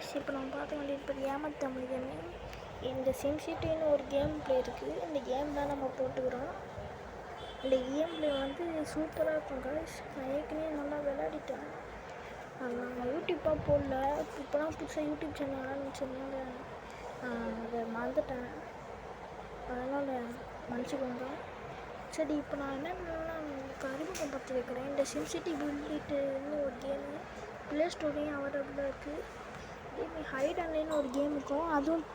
Guys, இப்போ நம்ம பார்த்து கொண்டிருப்பது ஏமாத்தமிழ் கேமிங். இந்த சிம்சிட்டின்னு ஒரு கேம் ப்ளே இருக்குது. இந்த கேம் தான் நம்ம போட்டுக்கிறோம். இந்த கேம் ப்ளே வந்து சூப்பராக இருக்கும் கைஸ். நான் ஏற்கனவே நல்லா விளையாடிட்டேன். நான் யூடியூப்பாக போடல, இப்போ தான் புதுசாக யூடியூப் சேனல் ஆரம்பிச்சதுனால அதை மறந்துட்டேன். அதனால் மன்னிச்சுக்கோங்க. சரி, இப்போ நான் என்னென்னா அறிமுகம் பற்றி வைக்கிறேன். இந்த சிம்சிட்டி பில்டிட்டுன்னு ஒரு கேமு ப்ளே ஸ்டோர்லேயும் அவைலபிளாக இருக்குது. இதேமாதிரி ஹைட் அண்ட் லைன் ஒரு கேம் இருக்கும், அதுவும்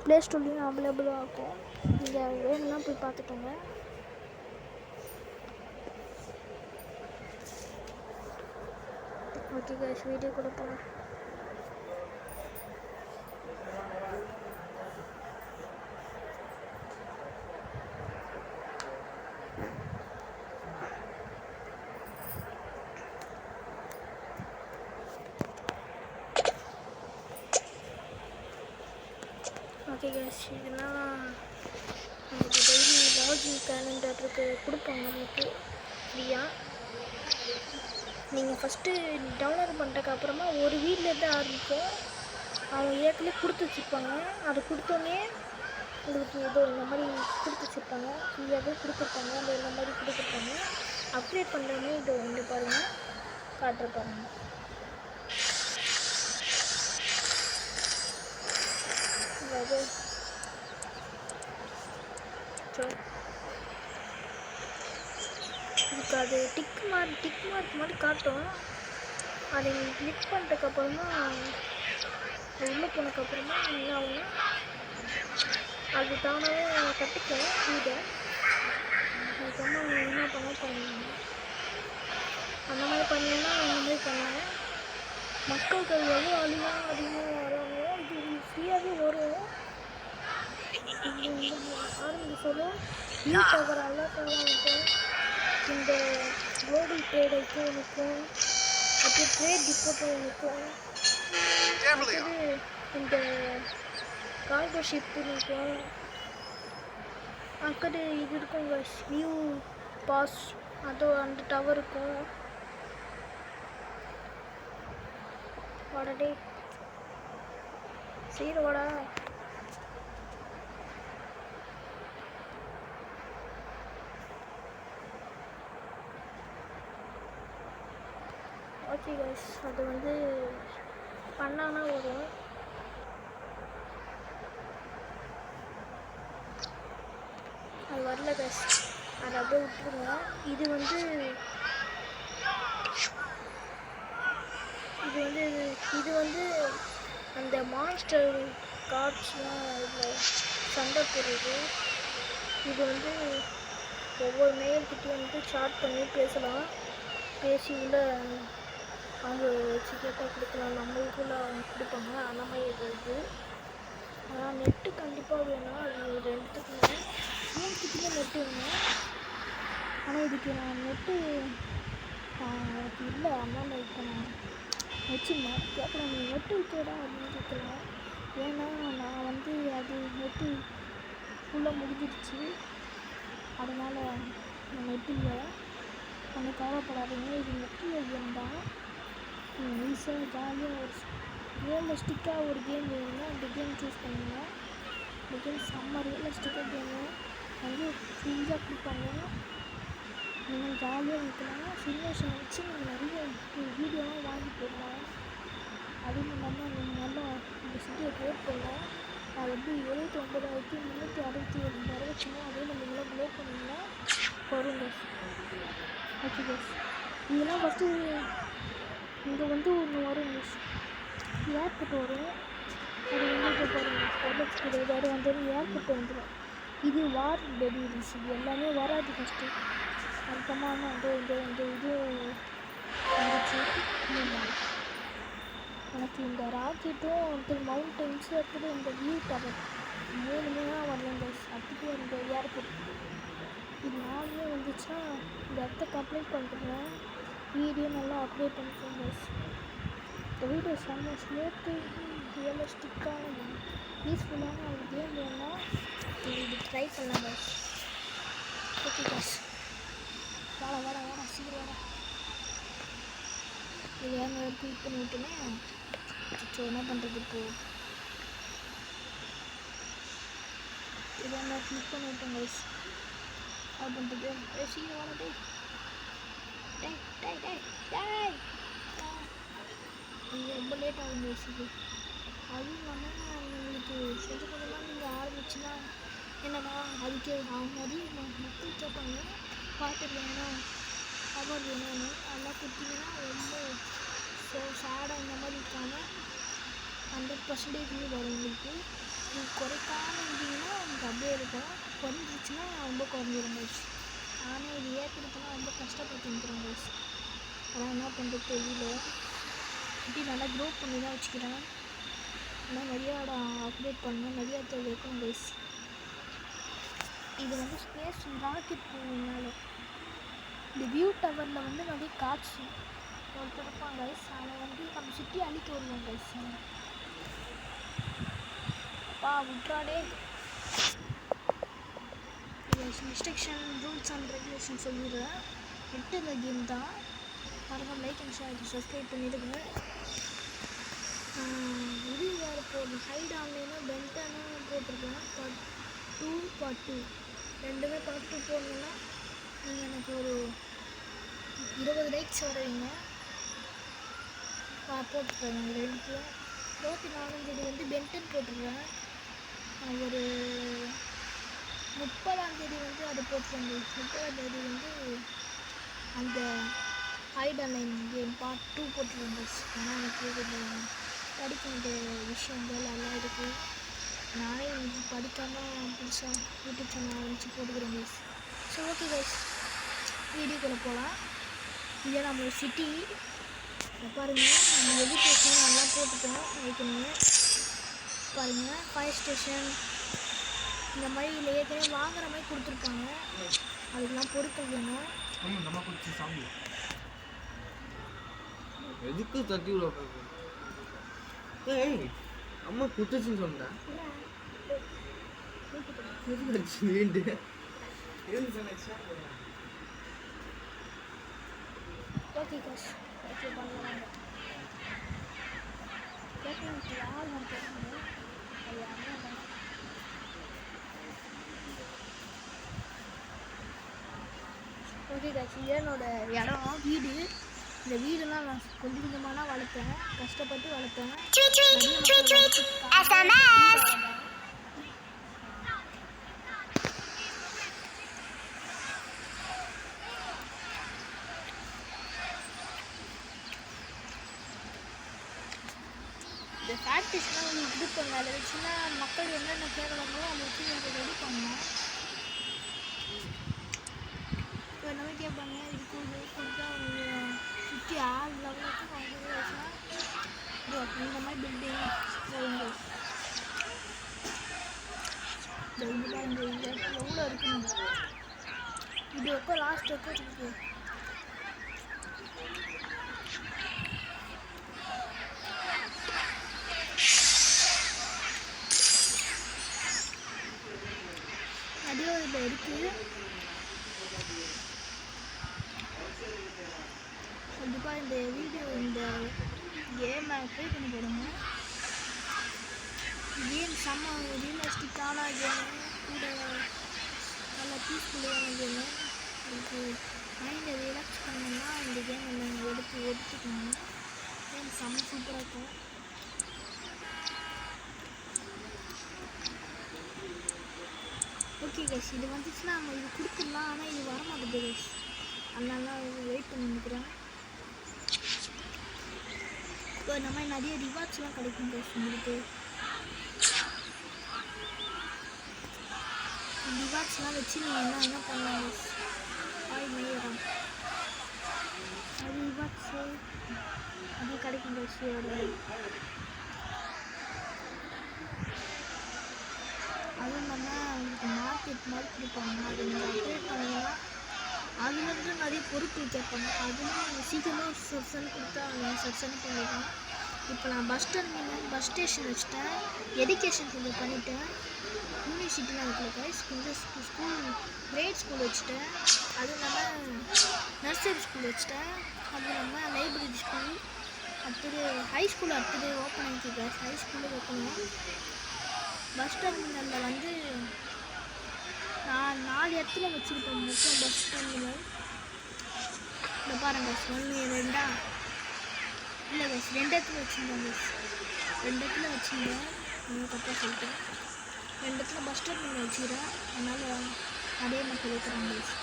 ப்ளே ஸ்டோர்லேயும் அவைலபிளாக இருக்கும். நீங்கள் வேணும்னா போய் பார்த்துக்கோங்க. ஓகே கைஸ், வீடியோ கூட போகலாம். ஓகே கைஸ், இதெல்லாம் நமக்கு டெய்லி லாகின் கேலண்டருக்கு கொடுப்பாங்க நமக்கு ஃப்ரீயாக. நீங்கள் ஃபஸ்ட்டு டவுன்லோட் பண்ணிட்டதுக்கப்புறமா ஒரு வீட்டிலேருந்து ஆரம்பிக்கும். அவங்க ஏற்கனவே கொடுத்து வச்சுருப்பாங்க. அதை கொடுத்தோன்னே உங்களுக்கு ஏதோ இந்த மாதிரி கொடுத்து வச்சுருப்பாங்க, ஃப்ரீயாகவே கொடுத்துருப்பாங்க. அந்த இந்த மாதிரி கொடுத்துருப்பாங்க. அப்டேட் பண்ணுறோன்னே இது வந்து பாருங்கள், காட்டுற பாருங்கள். அதாவது இதுக்கு அது டிக் மார்க் மாதிரி காட்டும். அதை நீங்கள் கிளிக் பண்ணிட்டதுக்கப்புறமா உள்ளே போனதுக்கப்புறமா என்ன ஆகும்னா அது தானாகவே கட்டிக்கும் வீடை. அதுக்கப்புறமா நீங்கள் என்ன பண்ணுவீங்க, அந்த மாதிரி பண்ணீங்கன்னா இந்த மாதிரி பண்ணுவேன். மக்கள்கள் எவ்வளோ அதிகமாக வராங்க, இது ஃப்ரீயாகவே வரும். ஆரம்பி சொல்லும் வியூ பவர் அலர்ட்டாக இருக்கும். இந்த குளோபல் ட்ரேட் ஐக்கும் இருக்கும், அப்புறம் ட்ரேட் டிப்போட்டும் இருக்கும். அடுத்தது இந்த கார்கோ ஷிப்பு இருக்கும். அக்கடு இது இருக்கும் வியூ பாஸ், அதோ அந்த டவர் இருக்கும். வாடா சீர் வாடா. ஓகே கைஸ், அது வந்து பண்ணானா வரும். அது வரல கைஸ், அதை அப்படியே விட்டுருங்க. இது வந்து அந்த மான்ஸ்டர் கார்ட்ஸ்லாம் இதில் சண்டை போடுறது. இது வந்து ஒவ்வொரு மேயர்கிட்டையும் வந்து சாட் பண்ணி பேசலாம். பேசி உள்ள அவங்க வச்சு கேட்டால் கொடுக்கலாம், நம்மளுக்குள்ள அவங்க கொடுப்பாங்க. அந்த மாதிரி இருக்குது. ஆனால் நெட்டு கண்டிப்பாக வேணும். அது ரெண்டுத்துக்குமே 3 நெட்டு வேணும். ஆனால் இதுக்கு நான் நெட்டு எனக்கு இல்லை. அதனால் இப்போ நான் வச்சுருந்தேன். கேட்கலாம், நீ நெட்டு இருக்கடா அப்படின்னு கேட்கலாம். ஏன்னா நான் வந்து அது நெட்டு ஃபுல்லாக முடிஞ்சிடுச்சு. அதனால் நெட்டு இல்லை. கொஞ்சம் கவலைப்படாதீங்க, இது நெட்டு கேம் தான். ஈஸியாக ஜாலியாக ஒரு ரியலிஸ்டிக்காக ஒரு கேம் வேணும்னா இந்த கேம் சூஸ் பண்ணுங்க. இந்த கேம் செம்ம ரியலிஸ்டிக்காக கேமு வந்து ஃப்ரீயாக கொடுப்பாங்க. நீங்கள் ஜாலியாக இருக்கலாம். சிமுலேஷன் வச்சு நீங்கள் நிறைய வீடியோலாம் வாங்கி போடலாம். அதுவும் இல்லாமல் நீங்கள் நல்லா இந்த சிட்டியை க்ரியேட் பண்ணலாம். அது எப்படி 79,367 வரவச்சுன்னா அதே நீங்களாம் க்ளோ பண்ணிங்கன்னா வருங்க. ஓகே பஸ், இதெல்லாம் ஃபஸ்ட்டு இங்கே வந்து ஒன்று வரும், ஏர்போர்ட் வரும். அது வந்து பாருங்கள், வேறு வந்து ஏர்போர்ட் வந்துடும். இது வார் டெலிவரிஸ், இது எல்லாமே வராது ஃபஸ்ட்டு. அதுக்கப்புறமா இந்த இது வந்துச்சு. எனக்கு இந்த ராக்கெட்டும் வந்து மவுண்டன்ஸு, அடுத்தது இந்த வியூ டவர் 3மே தான் வரலங்க. அதுக்கு இந்த ஏர்போர்ட் இது 4மே வந்துச்சுன்னா இந்த இடத்துக்கு அப்ளை பண்ணுறேன். வீடியோ நல்லா அப்ளை பண்ணிக்கோங்க. இந்த வீடியோ செம்ம ஸ்மூத்து, ரியலிஸ்டிக்கான பீஸ்ஃபுல்லான ஒரு கேம் வேணும்னா இது ட்ரை பண்ணாங்க. ஓகே பஸ், வாடா சீக்கிரம் வாடா. இது ஏங்க ட்வீட் பண்ணி விட்டுனே ஸோ என்ன பண்ணுறது இப்போது இதை நான் கிளிக் பண்ணிவிட்டேன் கைஸ் அது பண்ணுறது சீக்கிரம் வர டே இது ரொம்ப லேட் ஆகும் கைஸ் இது அதுவும் இல்லாமல் உங்களுக்கு கொஞ்சம் கொஞ்சமாக நீங்கள் ஆரம்பிச்சுன்னா என்னன்னா அதுக்கு அவங்க அதிகம் மக்கள் கேட்பாங்க பாட்டு வேணும் அவார்டு வேணும்னு அதெல்லாம் கொடுத்தீங்கன்னா ரொம்ப ஸோ சேடாக இந்த மாதிரி இருக்காமல் 100% வரும் உங்களுக்கு இது குறைக்காமல் இருந்தீங்கன்னா உங்களுக்கு அப்படியே இருக்கும் குறைஞ்சிச்சுன்னா ரொம்ப குறைஞ்சிரும் கைஸ் நானே இது ஏற்றுறதுனா ரொம்ப கஷ்டப்பட்டுருக்கிறேன் கைஸ் அதான் என்ன பண்ணுறது தெரியல இப்படி நல்லா க்ரோ பண்ணி தான் வச்சுக்கிறேன் ஆனால் நிறையா அப்டேட் பண்ணணும் நிறையா வைக்கணும் கைஸ் இது வந்து ஸ்பேஸ் ராக்கெட் போகிறதுனால இந்த வியூ டவரில் வந்து நிறைய காட்சி ஒருத்தருப்பான் கைஸ் அவனை வந்து நம்ம சுற்றி அழிக்க வருவோம் கைஸ் அப்பா விட்றாடே இன்ஸ்ட்ரக்ஷன் ரூல்ஸ் அண்ட் ரெகுலேஷன் சொல்லிடுறேன் இந்த கேம் தான் மறக்காம லைக் அண்ட் ஷேர் சப்ஸ்கிரைப் பண்ணிடுங்க இது வேறு போகுது ஹைட் ஆன்லைனா பென்டனும் போட்டிருக்கேன் பார்ட் 2 ரெண்டுமே பார்ட் 2 போடணுன்னா நீங்கள் எனக்கு ஒரு 20 லைக்ஸ் வருவீங்க போட்டுருக்கேன் நாங்கள் ரெண்டுத்தையும் 24 வந்து பென்டன் போட்டுருவேன் ஒரு 30 வந்து அது போட்டுருவேன் 30 வந்து அந்த ஹைட் ஆன்லைன் கேம் பார்ட் 2 போட்டுருவேன் ஆனால் எனக்கு கொஞ்சம் படிக்க வேண்டிய விஷயங்கள் எல்லாம் இருக்குது நானே இன்னைக்கு படிக்காமல் புதுசாக யூடியூப் சேனல் ஆரம்பித்து போட்டுக்கிறேன் கைஸ் ஸோ ஓகே கைஸ் வீடியோக்குள்ளே போகலாம் இதே நம்ம சிட்டி பாருங்கள் நம்ம எஜுகேஷன் நல்லா போட்டுட்டோம் வைக்கணுங்க பாருங்கள் ஃபயர் ஸ்டேஷன் இந்த மாதிரி இல்லை ஏற்கனவே வாங்குற மாதிரி கொடுத்துருப்பாங்க அதுக்கெல்லாம் பொருட்கள் வேணும் எதுக்கு தட்டி விட அம்மா குத்துச்சுன்னு சொன்னேன் ஓகே கைஸ் ஓகே பண்ணலாம் யார் கேட்குங்க அது யாரும் ஓகே கைஸ் என்னோட இடம் வீடு இந்த வீடெல்லாம் நான் கொஞ்சம் கொஞ்சமாக தான் வளர்த்தேன் கஷ்டப்பட்டு வளர்த்தேன் இந்த ஃபேக்ட்ரிஸ்லாம் உங்களுக்கு இது பண்ண அதை வச்சுன்னா மக்கள் என்னென்ன கேட்குறாங்களோ அதை வச்சு நீங்கள் ரெடி பண்ணணும் இப்போ எல்லாமே கேட்பாங்க இதுக்கு கொடுத்தா சுற்றி 6 லெவலுக்கு அவங்க வச்சுன்னா இந்த மாதிரி பில்டிங் எவ்வளோ இருக்குங்க இது எப்போ லாஸ்ட் எப்போ இருக்கு நிறைய இதில் இருக்குது கண்டிப்பாக இந்த வீடியோ இந்த கேமை ப்ளே பண்ணி போடுங்க கேம் செம்ம ரியலிஸ்டிக்கான கேமு கூட நல்லா பீஸ்ஃபுல்லான கேமு அதுக்கு மைண்டை ரிலாக்ஸ் பண்ணணும்னா இந்த கேம் எடுத்துக்கோங்க கேம் செம்ம சூப்பராக இருக்கும் ஓகே கைஸ் இது வந்துச்சுன்னா நம்ம இது கொடுத்துடலாம் ஆனால் இது வர மாட்டேங்குது கைஸ் அதனால வெயிட் பண்ணி நிற்கிறேன் இப்போ இந்த மாதிரி நிறைய ரிவார்ட்ஸ்லாம் கிடைக்கும் கைஸ் உங்களுக்கு ரிவார்ட்ஸ்லாம் வச்சு நீங்கள் என்ன பண்ணலாம் கைஸ் வரும் அது ரிவார்ட்ஸு அது கிடைக்கும் கைஸ் அதுவும் இல்லாமல் உங்களுக்கு மார்க்கெட் மாதிரி கொடுப்பாங்க அதை நீங்கள் அப்டேட் பண்ணிங்கன்னா அதுலேருந்து நிறைய பொருட்கள் கேட்பாங்க அதுலேயும் நீங்கள் சீக்கிரமாக சர்சன் கொடுத்தா அவங்க சர்சன் பண்ணிடலாம் இப்போ நான் பஸ் ஸ்டேஷன் வச்சுட்டேன் எஜுகேஷன் கொஞ்சம் பண்ணிவிட்டேன் யூனிவர்சிட்டிலாம் வைக்கல கைஸ் கொஞ்சம் ஸ்கூல் கிரேட் ஸ்கூல் வச்சுட்டேன் அதுவும் இல்லாமல் நர்சரி ஸ்கூல் வச்சுட்டேன் அதுவும் இல்லாமல் லைப்ரரி ஸ்கூல் அடுத்தது ஹை ஸ்கூல் அடுத்தது ஓப்பன் ஆகிடுச்சு கேஸ். ஹை ஸ்கூலில் ஓப்பன் பஸ் டெர்மினலில் வந்து நான் 4 இடத்துல வச்சுக்கிட்டோம் மொத்தம் பஸ் டெர்மினல். இந்த பாருங்க 1 2 இல்லை பஸ் 2 இடத்துல வச்சுருந்தேன். பஸ் 2 இடத்துல வச்சுருந்தேன். தப்பாக சொல்லிட்டேன். 2 இடத்துல பஸ் டெர்மினல் வச்சுக்கிறேன். அதனால் அதே மட்டும் வைக்கிறாங்க. பஸ்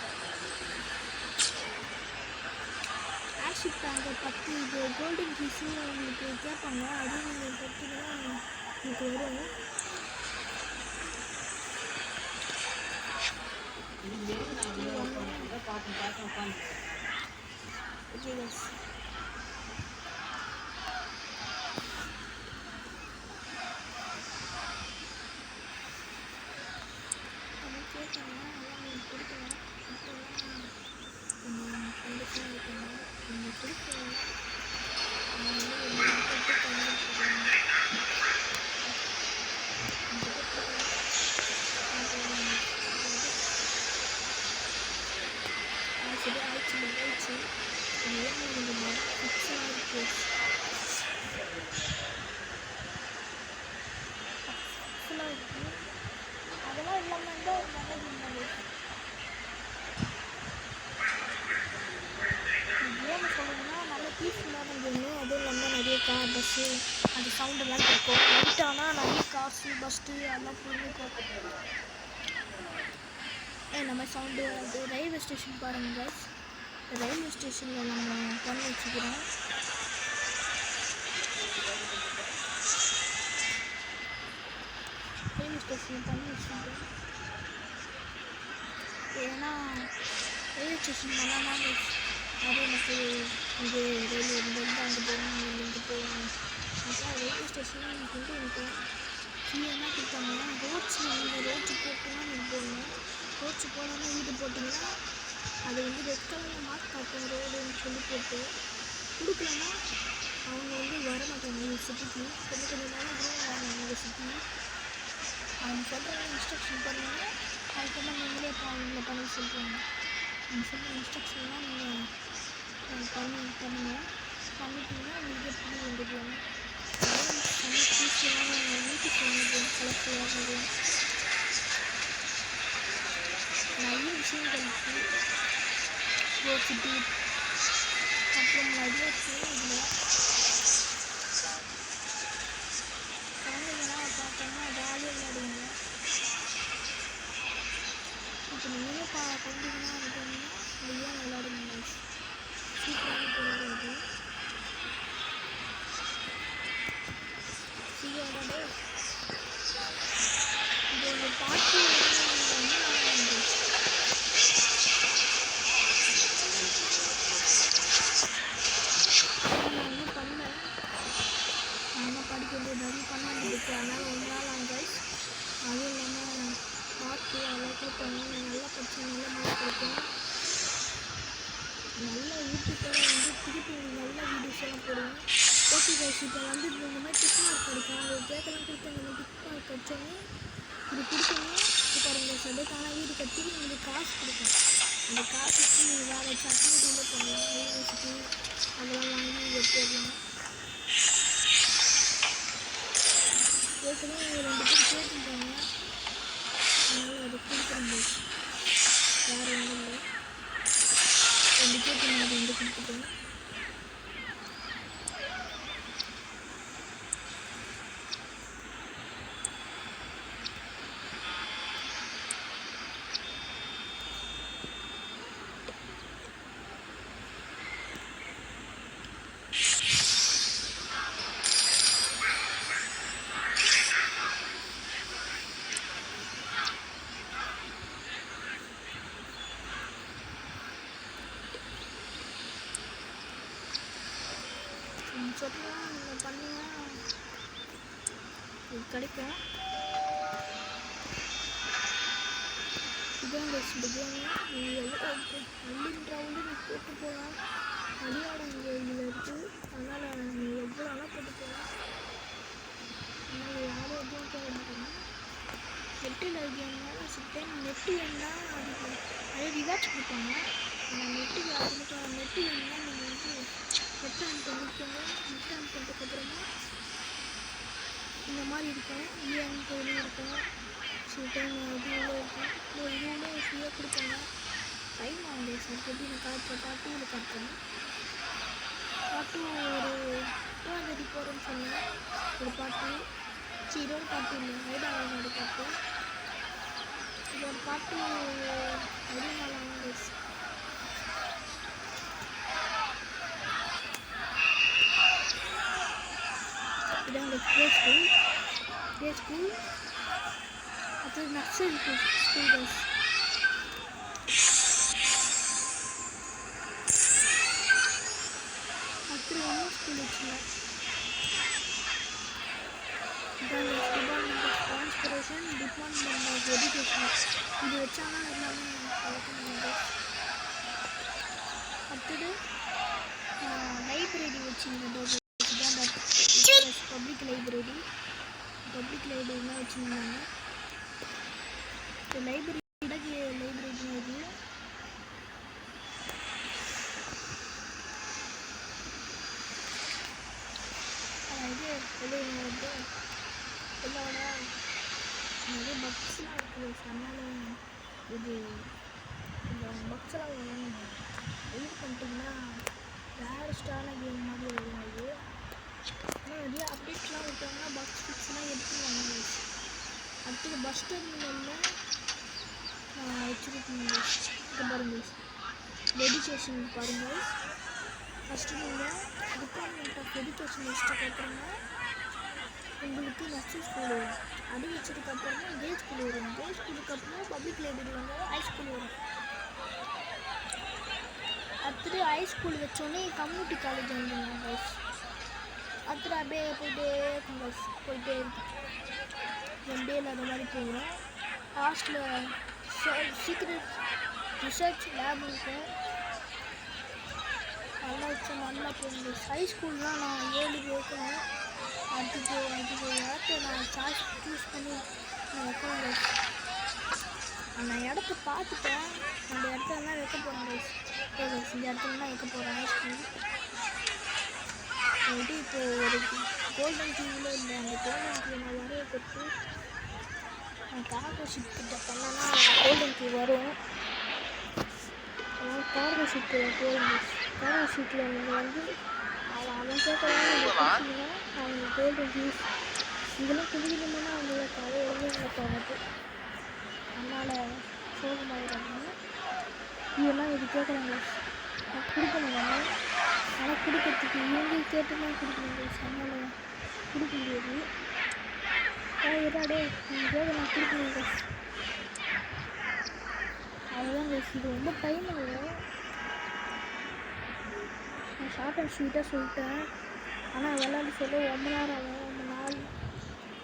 ஏர்ஷிப் அங்கே 10 இது கோல்டன் கீஸு உங்களுக்கு கேட்பாங்க. அதுவும் நீங்கள் பார்த்தீங்கன்னா உங்களுக்கு வரும். ஓகே பஸ் கேட்பாங்க. அதெல்லாம் நீங்கள் கொடுக்கணும். இப்போல்லாம் கண்டிப்பாக இருக்கணும். நீங்கள் கொடுக்கணும். சரி ஆயிடுச்சு. அதெல்லாம் இல்லாமல் இருந்தால் நல்லது. கேம் சொல்லணும்னா நல்ல பீஸ்ஃபுல்லான கேமு. அதுவும் இல்லாமல் நிறைய கார் பஸ்ஸு அந்த சவுண்டெல்லாம் கேட்கும். நைட் ஆனால் நிறைய கார்ஸு பஸ்ஸு அதெல்லாம் ஃபுல்லு கேட்கும். நம்ம சவுண்டு அது ரயில்வே ஸ்டேஷன் பாருங்கள் கேஸ். ரயில்வே ஸ்டேஷனில் நம்ம பண்ணி வச்சுக்கிறோம். ரயில்வே ஸ்டேஷனில் பண்ணி வச்சுக்கிறோம். ஏன்னா ரயில்வே ஸ்டேஷன் பண்ணால் நிறைய மக்கள் இங்கே ரயில்வே இருந்து அங்கே போகணும் இங்கே போகணும். அப்புறம் ரயில்வே ஸ்டேஷன் வந்து எனக்கு ஃப்ரீயாக கொடுத்தாங்க. ரோட்ஸில் நீங்கள் ரோட்ஸு போட்டுன்னா நீங்கள் போடணும். ரோட்ஸு போடாமல் வீடு போட்டிங்கன்னா அது வந்து ரெட் கலரில் மார்க் காட்டும் ரோடுன்னு சொல்லி போட்டு கொடுக்கலன்னா அவங்க வந்து வர மாட்டாங்க எங்கள் சிட்டிக்கு. கொஞ்சம் நாளாக க்ரோவ் ஆகணும் எங்கள் சிட்டி. அவங்க சொல்கிற இன்ஸ்ட்ரக்ஷன் பண்ணுவாங்க. அதுக்கப்புறம் நீங்களே இப்போ அவங்கள பண்ணி சொல்கிறாங்க. அவங்க சொல்கிற இன்ஸ்ட்ரக்ஷன்லாம் நீங்கள் பண்ணுங்க. பண்ணிட்டீங்கன்னா உங்களுக்கு எப்படி வந்துடுவாங்க. பண்ணி பீஸ்ஃபுல்லான வீட்டுக்கு வந்து கலெக்டிவாக நிறைய விஷயங்கள் இருக்குது. யோசிச்சுட்டு அப்புறம் நிறைய இருக்குது. இதில் குழந்தைங்களாம் பார்த்தோம்னா ஜாலியாக விளையாடுவாங்க. இப்போ நீங்களே குழந்தைங்களாம் வந்துட்டோம்னா நிறையா விளையாடுங்க. சூப்பரான பொருள் அது. இதோட இது ஒரு பாட்டு படிக்கிறது நிறைய பண்ண வேண்டியிருக்கு. அதனால் ஒரு நாள் ஆங்க. அதுவும் இல்லாமல் மார்க்கு அதெல்லாம் கொடுப்பாங்க. நல்லா படிச்சு நல்ல மார்க் கிடைக்கும். நல்ல யூடியூப்போட வந்து திருப்பி நல்ல வீடியோஸ் எல்லாம் போடுவேன். ஓகே கைஸ், இப்போ வந்து இந்த மாதிரி டிக் மார்க் கிடைக்கும். அவங்க கேட்கலாம் கொடுத்து இந்த மாதிரி டிக் மார்க் கிடைச்சோன்னே இது கொடுத்தோன்னே இப்போ பாருங்கள் சதுக்கான வீடு கட்டி உங்களுக்கு காசு கொடுக்கும். அந்த காசு வச்சு நீங்கள் வேறு வச்சு அக்டிவிட்டியில் பண்ணலாம். யூனிவர்சிட்டி அதெல்லாம் வாங்கி எடுத்துடலாம். ஏற்கனவே 2 பேர் கேட்டுட்டாங்க. அதனால் அதை கொடுக்குறேன். வேறு ஒன்றும் இல்லை. 2 கேட்டு நான் 2 கொடுத்துட்டேன். சொல்லலாம் நீங்கள் பண்ணிங்கன்னா இது கிடைக்கும். இதான் கேமு. நீங்கள் எவ்வளோ ரவுண்டு நீ போட்டு போகலாம். அடியாடம் இதில் இருக்குது. அதனால் நீங்கள் எவ்வளோ வேணால் போட்டு போகலாம். அதனால் யாரும் எதுவும் கேட்க மாட்டாங்க. நெட்டில் கேம்னா சிட்டேன் நெட்டு வேணுன்னா அதுக்கு நிறைய ரிவார்ட்ஸ் கொடுப்பாங்க. நெட்டு வேணுன்னா நீங்கள் வந்து நெட் ஆன் பண்ணிக்கோங்க. நெட் ஆன் பண்ணதுக்கப்புறமா இந்த மாதிரி இருக்கும். ஈஆன் கோயிலும் இருக்கும். சில டைம் இதுவும் இருக்கும். இதுவும் ஃப்ரீயாக கொடுப்பாங்க. டைம் ஆகுது சார். எப்படி நான் காட்டுறேன் பார்ட் 2வில் காட்டுறேன். பார்ட் 2 ஒரு 2ஆந்தேதி போகிறேன்னு சொன்னேன். ஒரு பார்ட் 2 இன்னொரு பார்ட் 2 இல்லை, ஐடாவோட பார்ட் 2. இதோட பார்ட் 2 14 டேஸ். இதான் அந்த ப்ளே ஸ்கூல். அது நர்சரி ஸ்கூல் பஸ். அப்புறம் ஒன்றும் ஸ்கூல் வச்சுல. இதான் department of transportation, department of education. இது வச்சாலும் எல்லாமே பழக்க முடியாது. அடுத்தது லைப்ரரி வச்சுருந்தேன். பப்ளிக் லைப்ரரிலாம் வச்சுருந்தாங்க. இப்போ லைப்ரரி லைப்ரரி இது இது இதோட நிறைய பக்ஸ்லாம் இருக்குது. அதனால் இது இந்த பக்ஸ்லாம் இது பண்ணிட்டிங்கன்னா ரேரஸ்டான கேம் மாதிரி வரும். இது ஆனால் நிறைய அப்டேட்ஸ்லாம் விட்டாங்கன்னா பக்ஸ் ஃபிக்ஸ்லாம் எடுத்துருவாங்க. அடுத்தது பஸ் டெர்மினலில் வச்சுருக்கீங்க. இது பாருங்கள், எஜுகேஷன் பாருங்கள். ஃபஸ்ட்டு நீங்கள் டிபார்ட்மெண்ட் ஆஃப் எஜுகேஷன் வச்சதுக்கப்புறமா உங்களுக்கு நர்சரி ஸ்கூல் வரும். அது வச்சதுக்கப்புறமா டே ஸ்கூல் வரும். டே ஸ்கூலுக்கு அப்புறம் பப்ளிக் லைப்ரரி வந்து ஹை ஸ்கூல் வரும். அடுத்தது ஹை ஸ்கூல் வச்சோடனே கம்யூனிட்டி காலேஜ் வந்துடுங்க கைஸ். அடுத்தது அப்படியே போயிட்டே இருக்கும் கைஸ். போயிட்டே இருக்கும். 1 டேயில் அது மாதிரி போகிறோம். லாஸ்ட்டில் சீக்ரெட் ரிசர்ச் லேப் இருக்கும். நல்லா வச்சு நல்லா போகணும். ஹை ஸ்கூல்லாம் நான் 7 வைக்கணும். அதுக்கு இடத்த நான் சாய்ஸ் சூஸ் பண்ணி நான் வைக்கணும். நான் இடத்த பார்த்துட்டேன். அந்த இடத்துலலாம் வைக்க போகிறேன் கைஸ். இந்த இடத்துலலாம் வைக்க போகிறேன் ஹை ஸ்கூல். வந்துட்டு இப்போது ஒரு கோல்டன் டிவியில் இல்லை. அந்த கோல்டன் டிவி நான் வரைய கொடுத்து கார்கோ ஷிப் கிட்ட பண்ணனா கோல்டன் டிவி வரும். கார்கோ ஷிப்பில் போடுங்க. கார்கோ ஷிப்பில் நீங்கள் வந்து அவன் கேட்கலாம் நீங்கள் கொடுத்தீங்கன்னா அவங்க கோல்டன் டிவி இதெல்லாம் குடிக்கணும்னா அவங்கள கதையோடு எனக்கு ஆகுது. அதனால் சோகமாயிடாங்க. இதெல்லாம் இது கேட்குறாங்க. நான் கொடுக்கணும். ஆனால் கொடுக்கறதுக்கு இவங்க கேட்டுனா கொடுக்கணும். அதனால் கொடுக்க முடியாது. இதாடே நீங்கள் நான் கொடுக்கணும். அதுதான் இது ரொம்ப டைம் ஆகும். நான் ஷார்ட் அண்ட் ஸ்வீட்டாக சொல்லிட்டேன். ஆனால் விளையாட சொல்ல ரொம்ப நேரம் ஆகும்.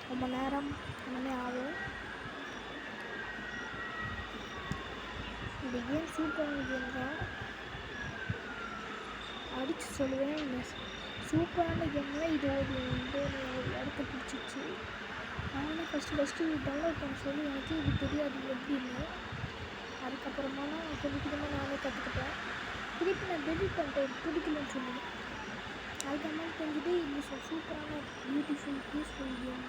ரொம்ப நேரம் எல்லாமே ஆகும். இந்த கேம் சூப்பரான கேம் தான். அடித்து சொல்லுவேன். இந்த சூப்பரான கேம்னா இது ஒரு இடத்த பிடிச்சிச்சு. நானும் ஃபஸ்ட்டு டவுன்லோட் பண்ண சொல்லி எனக்கு இது தெரியாது எப்படின்னு. அதுக்கப்புறமா நான் கொஞ்சமாக நானே கற்றுக்கிட்டேன். திருப்பி நான் டெலிட் பண்ணிட்டேன் பிடிக்கலன்னு சொல்லி. அதுக்கப்புறமா தெரிஞ்சுட்டு இது சூப்பரான பியூட்டிஃபுல் பீஸ்ஃபுல் கேம்.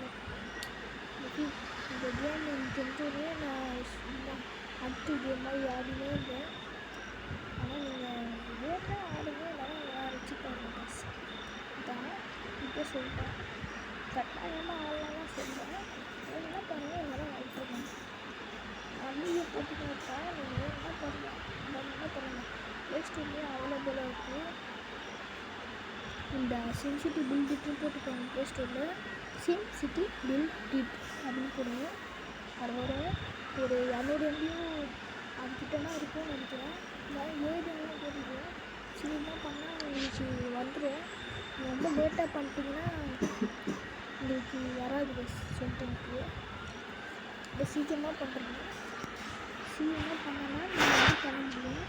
இந்த கேம் எனக்கு தெரிஞ்சோடனே நான் அடுத்த கேம் மாதிரி ஆடினே இருந்தேன். ஆனால் நீங்கள் கேம்லாம் ஆடுங்க. இல்லைனா வச்சு பாருங்க. இதான் இப்போ சொல்லிட்டேன். கட்டாயமாக ஆடலாம் சொல்கிறேன். என்ன பாருங்கள். இதெல்லாம் வாய்ப்புருக்கேன். வீடியோ போட்டுட்டு இருக்கேன். நீங்கள் என்ன பண்ணுங்கள். ப்ளே ஸ்டோர்லேயே அவைலபிளாக இருக்குது. இந்த சிட்டி பில் டிட்னு போட்டுக்கோங்க. ப்ளே ஸ்டோரில் சிட்டி பில் டிட் அப்படின்னு போடுங்க. அது வரும். ஒரு 200 MBயும் அதுக்கிட்டனா இருக்கும்னு நினைக்கிறேன். நான் 7 MB போட்டுருக்கேன். சீக்கிரமாக பண்ணால் உங்களுக்கு வந்துடும். ரொம்ப லேட்டாக பண்ணிட்டீங்கன்னா உங்களுக்கு வராது சொல்லிட்டு எனக்கு. இப்போ சீக்கிரமாக பண்ணுறேங்க. சீக்கிரமாக பண்ணனா நீங்கள் வந்து பண்ண முடியும்.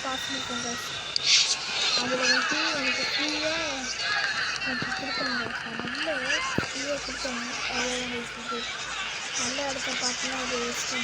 பாஸ் இருக்கும் guys. அதில் வந்து எனக்கு ஃப்ரீயாக எனக்கு கொடுத்தாங்க நல்ல ஃப்ரீயாக கொடுத்தாங்க. அவ்வளோதான் guys இது. நல்ல இடத்த பார்த்தீங்கன்னா அது வேஸ்ட்டு.